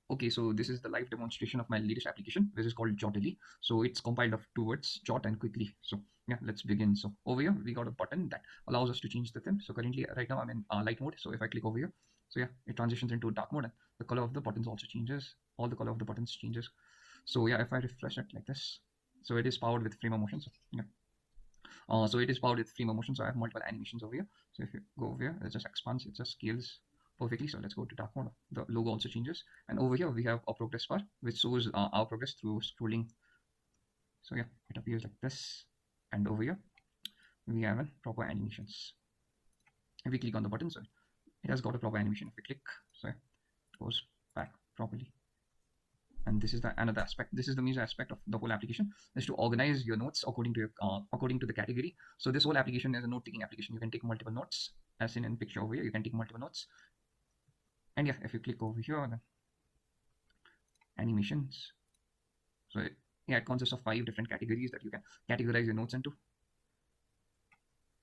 Okay, so this is the live demonstration of my latest application, which is called Jotily. So it's compiled of two words, jot and quickly. So yeah, let's begin. So over here, we got a button that allows us to change the theme. So currently, right now I'm in light mode. So if I click over here, so yeah, it transitions into dark mode, and the color of the buttons also changes. All the color of the buttons changes. So yeah, if I refresh it like this, so it is powered with frame of motion. So yeah, so it is powered with frame of motion. So I have multiple animations over here. So if you go over here, it just expands, it just scales perfectly. So let's go to dark mode. The logo also changes, and over here we have a progress bar which shows our progress through scrolling. So yeah, it appears like this, and over here we have a proper animations. If we click on the button, so it has got a proper animation. If we click, so it goes back properly. And this is the another aspect. This is the major aspect of the whole application, is to organize your notes according to your according to the category. So this whole application is a note-taking application. You can take multiple notes, as seen in picture over here. You can take multiple notes, and yeah, if you click over here, then animations. So yeah, it consists of 5 different categories that you can categorize your notes into.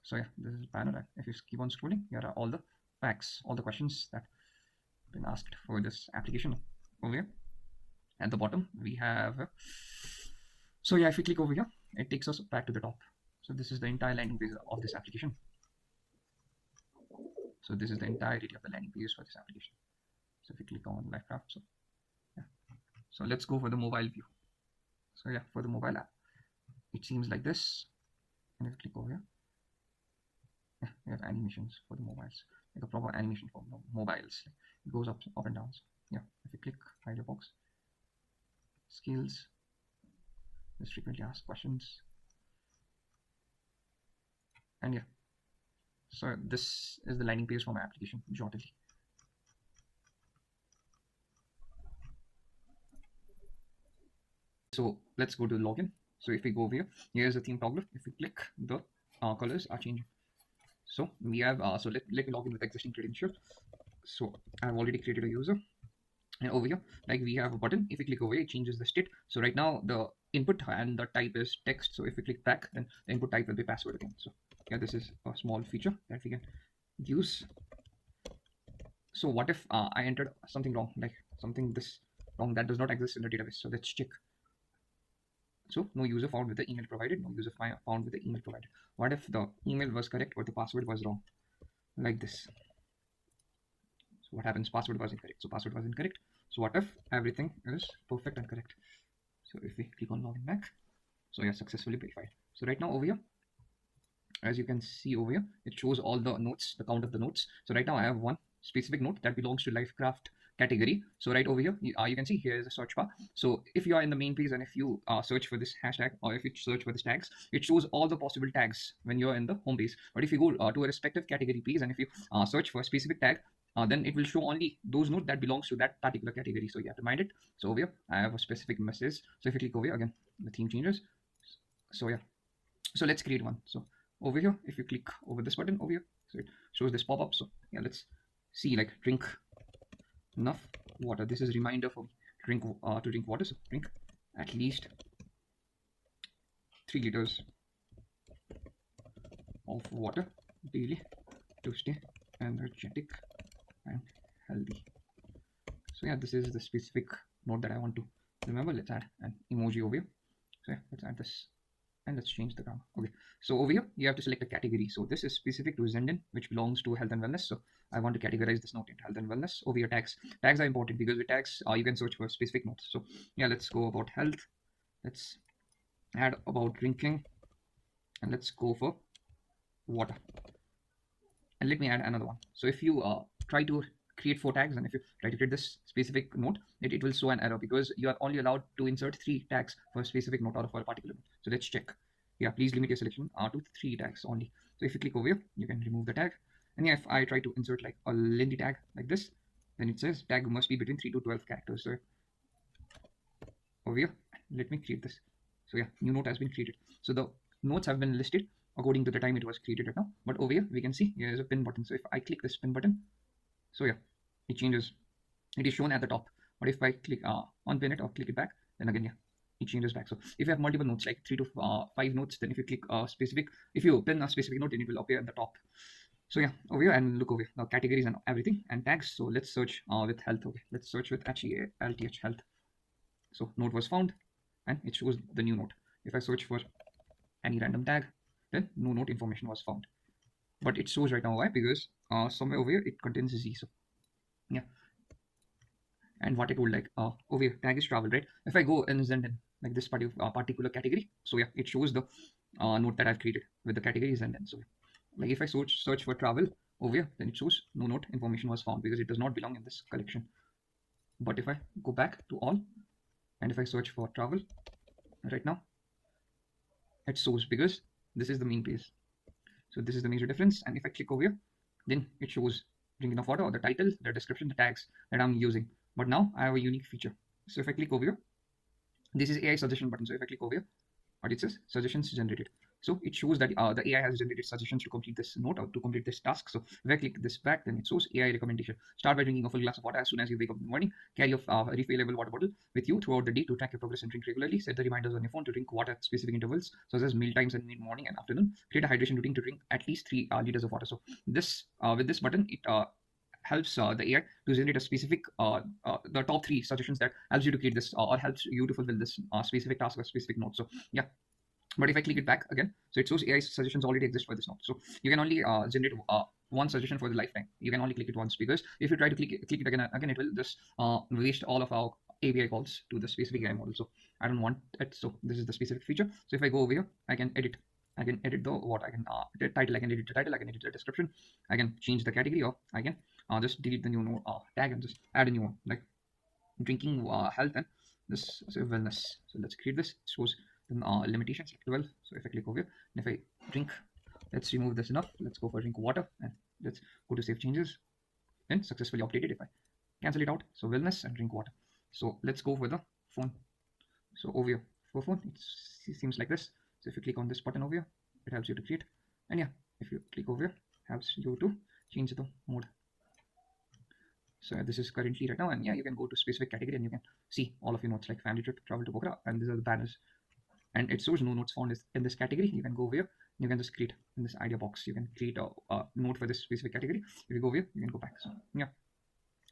So yeah, this is banner. If you keep on scrolling, here are all the facts, all the questions that have been asked for this application over here. At the bottom, we have. So yeah, if we click over here, it takes us back to the top. So this is the entire landing page of this application. So this is the entirety of the landing page for this application. So if we click on live craft, so yeah. So let's go for the mobile view. So yeah, for the mobile app, it seems like this. And if you click over here, yeah, we have animations for the mobiles, like a proper animation for mobiles. It goes up and down. So yeah, if you click hide your box, skills, just frequently asked questions, and yeah. So this is the landing page for my application, Jotily. So let's go to login. So if we go over here, here's the theme toggler. If we click, the colors are changing. So we have so let me log in with existing credential. So I've already created a user, and over here, like, we have a button. If we click over here, it changes the state. So right now the input and the type is text. So if we click back, then the input type will be password again. So yeah, this is a small feature that we can use. So what if I entered something wrong, like something this wrong that does not exist in the database? So let's check. So no user found with the email provided, no user found with the email provided. What if the email was correct but the password was wrong? Like this. So what happens? Password was incorrect. So password was incorrect. So what if everything is perfect and correct? So if we click on login back, so yeah, successfully verified. So right now over here, as you can see over here, it shows all the notes, the count of the notes. So right now I have one specific note that belongs to Lifecraft category. So right over here, you can see here is a search bar. So if you are in the main page and if you search for this hashtag, or if you search for these tags, it shows all the possible tags when you're in the home page. But if you go to a respective category page, and if you search for a specific tag, then it will show only those notes that belongs to that particular category. So you have to mind it. So over here, I have a specific message. So if you click over here, again, the theme changes. So yeah, so let's create one. So over here, if you click over this button over here, so it shows this pop-up. So yeah, let's see, like, drink enough water. This is reminder for me to drink water. So drink at least 3 liters of water daily to stay energetic and healthy. So yeah, this is the specific note that I want to remember. Let's add an emoji over here. So yeah, let's add this, and let's change the grammar. Okay, so over here you have to select a category. So this is specific to Zenden, which belongs to health and wellness. So I want to categorize this note into health and wellness. Over here, tags are important, because with tags you can search for specific notes. So yeah, let's go about health, let's add about drinking, and let's go for water, and let me add another one. So if you try to create 4 tags, and if you try to create this specific note, it will show an error, because you are only allowed to insert 3 tags for a specific note or for a particular note. So let's check. Yeah, please limit your selection to 3 tags only. So if you click over here, you can remove the tag. And yeah, if I try to insert like a lengthy tag like this, then it says tag must be between 3 to 12 characters. So over here, let me create this. So yeah, new note has been created. So the notes have been listed according to the time it was created right now. But over here, we can see here is a pin button. So if I click this pin button, so yeah, it changes. It is shown at the top. But if I click unpin it or click it back, then again, yeah, it changes back. So if you have multiple notes, like 3 to 5 notes, then if you click a specific, if you pin a specific note, then it will appear at the top. So yeah, over here and look over here. Now categories and everything and tags. So let's search with health. Okay, let's search with HELTH health. So note was found and it shows the new note. If I search for any random tag, then no note information was found. But it shows right now. Why? Because somewhere over here it contains Z. So yeah, and what it would like over here tag is travel, right? If I go and send in like this particular category, so yeah, it shows the note that I've created with the categories and then so like if I search for travel over here, then it shows no note information was found because it does not belong in this collection. But if I go back to all and if I search for travel right now, it shows because this is the main page. So this is the major difference. And if I click over here, then it shows drinking of water, the title, the description, the tags that I'm using. But now I have a unique feature. So if I click over here, this is AI suggestion button. So if I click over here, what it says, suggestions generated. So it shows that the AI has generated suggestions to complete this note or to complete this task. So if I click this back, then it shows AI recommendation. Start by drinking a full glass of water as soon as you wake up in the morning. Carry a refillable water bottle with you throughout the day to track your progress and drink regularly. Set the reminders on your phone to drink water at specific intervals, such as meal times and in morning and afternoon. Create a hydration routine to drink at least 3 liters of water. So this with this button, it helps the AI to generate a specific the top 3 suggestions that helps you to create this or helps you to fulfill this specific task or specific note. So yeah, but if I click it back again, so it shows AI suggestions already exist for this note. So you can only generate one suggestion for the lifetime. You can only click it once because if you try to click it again, it will just waste all of our API calls to the specific AI model. So I don't want it. So this is the specific feature. So if I go over here, I can edit. I can edit the what I can the title. I can edit the title. I can edit the description. I can change the category, or I can just delete the new tag and just add a new one like drinking health and this wellness. So let's create this. It shows the limitations like 12. So if I click over here and if I drink, let's remove this enough. Let's go for drink water and let's go to save changes and successfully updated. If I cancel it out, so wellness and drink water. So let's go for the phone. So over here for phone, it seems like this. So if you click on this button over here, it helps you to create. And yeah, if you click over here, helps you to change the mode. So this is currently right now, and yeah, you can go to specific category and you can see all of your notes like family trip, travel to Pokhara, and these are the banners. And it shows no notes found in this category. You can go over here, you can just create in this idea box. You can create a note for this specific category. If you go over here, you can go back. So yeah,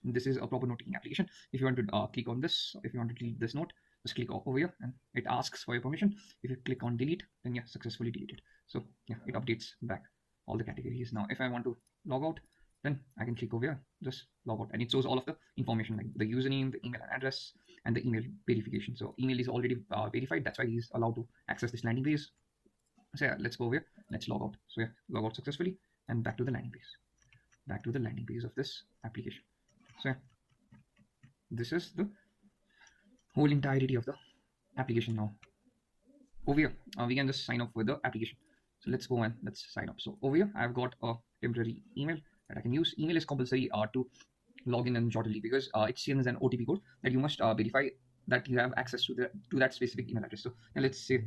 this is a proper noting application. If you want to click on this, if you want to delete this note, just click over here and it asks for your permission. If you click on delete, then yeah, successfully deleted. So yeah, it updates back all the categories. Now if I want to log out, then I can click over here, just log out, and it shows all of the information like the username, the email and address, and the email verification. So email is already verified. That's why he's allowed to access this landing page. So yeah, let's go over here. Let's log out. So yeah, log out successfully and back to the landing page. Back to the landing page of this application. So yeah, this is the whole entirety of the application now. Over here, we can just sign up with the application. So let's go and let's sign up. So over here, I've got a temporary email that I can use. Email is compulsory to log in and Jotly because it sends an OTP code that you must verify that you have access to that specific email address. So now let's say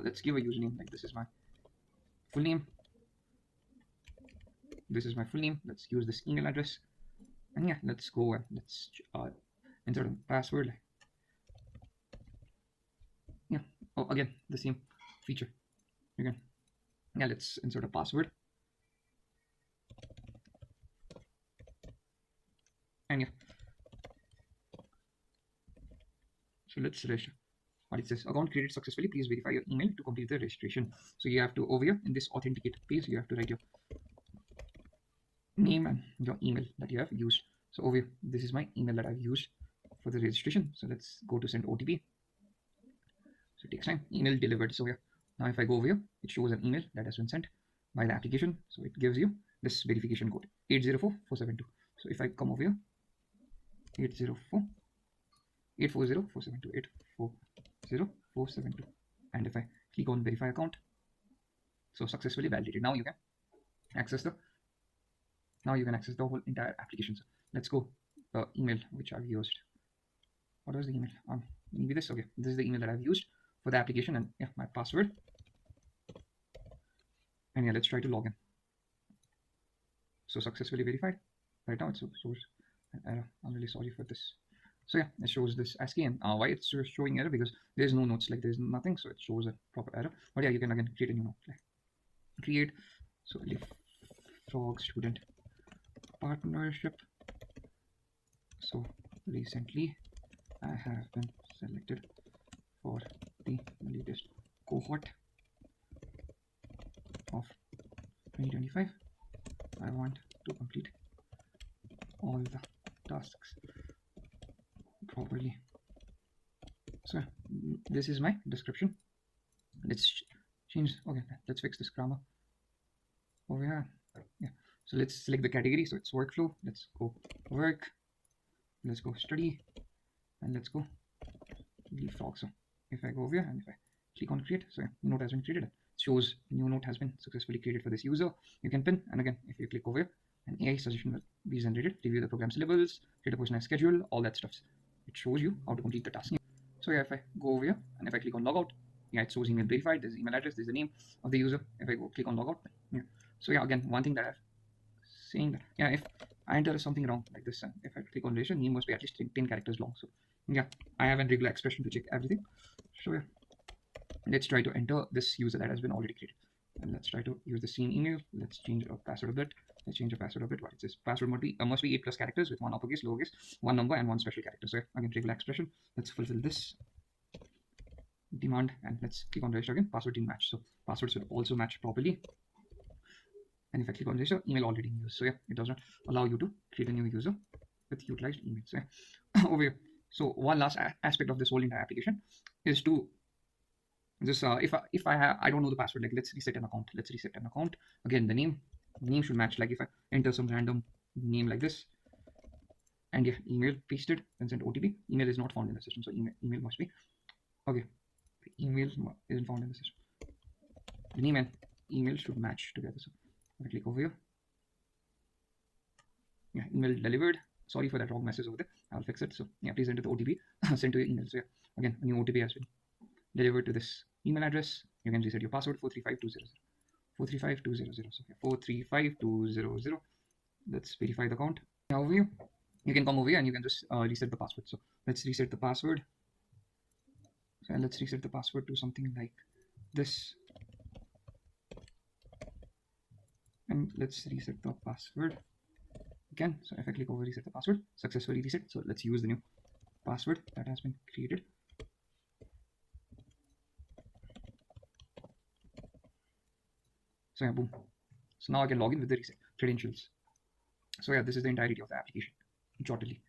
let's give a username like this is my full name. This is my full name. Let's use this email address, and yeah, let's go and let's insert a password. Yeah. Oh, again the same feature. Again, yeah, let's insert a password. And yeah, so let's register. What it says, account created successfully, please verify your email to complete the registration. So you have to, over here in this authenticate page, you have to write your name and your email that you have used. So over here, this is my email that I've used for the registration. So let's go to send OTP. So it takes time. Email delivered. So here, now if I go over here, it shows an email that has been sent by the application. So it gives you this verification code 804472. So if I come over here, 8404728404722, and if I click on verify account, so successfully validated. Now you can access the whole entire application. So let's go the email which I've used. What was the email? Maybe this. Okay, this is the email that I've used for the application, and yeah, my password. And yeah, let's try to log in. So successfully verified. Right now it shows an error. I'm really sorry for this. So yeah, it shows this ASCII, and why it's showing error because there's no notes, like there's nothing, so it shows a proper error. But yeah, you can again create a new note, like create. So Frog student partnership. So recently I have been selected for the latest cohort of 2025. I want to complete all the tasks properly. So this is my description. Let's change. Okay, let's fix this grammar over here. Yeah, so let's select the category. So it's workflow. Let's go work. Let's go study, and let's go leave frog. So if I go over here and if I click on create, so new note has been created. It shows new note has been successfully created for this user. You can pin, and again, if you click over here, an AI suggestion will be generated. Review the program syllables, create a personalized schedule, all that stuff. It shows you how to complete the task. So yeah, if I go over here and if I click on logout, yeah, it shows email verified. There's email address. There's the name of the user. If I go click on logout, yeah. So yeah, again, one thing that I've saying that yeah, if I enter something wrong like this, and if I click on registration, name must be at least 10 characters long. So yeah, I have a regular expression to check everything. So yeah, let's try to enter this user that has been already created, and let's try to use the same email. Let's change our password a bit. Let's change the password a bit. What it says, password must be 8+ characters with one uppercase, lowercase, one number, and one special character. So again, regular expression. Let's fulfill this demand and let's click on register again. Password didn't match, so password should also match properly. And if I click on register, email already in use. So yeah, it does not allow you to create a new user with utilized email. So yeah, over here. So one last aspect of this whole entire application is to just if I don't know the password, like let's reset an account. Let's reset an account. Again, the name should match. Like if I enter some random name like this, and yeah, email pasted and send OTP. Email is not found in the system, so email must be okay. The email isn't found in the system. The name and email should match together. So if I click over here, yeah, email delivered. Sorry for that wrong message over there. I'll fix it. So yeah, please enter the OTP sent to your email. So yeah, again, a new OTP has been delivered to this email address. You can reset your password 435200. 435200. So yeah, 435200. Let's verify the account. Now over here, you can come over here and you can just reset the password. So let's reset the password. So let's reset the password to something like this. And let's reset the password again. So if I click over reset the password, successfully reset. So let's use the new password that has been created. So yeah, boom. So now I can log in with the reset credentials. So yeah, this is the entirety of the application, jotly.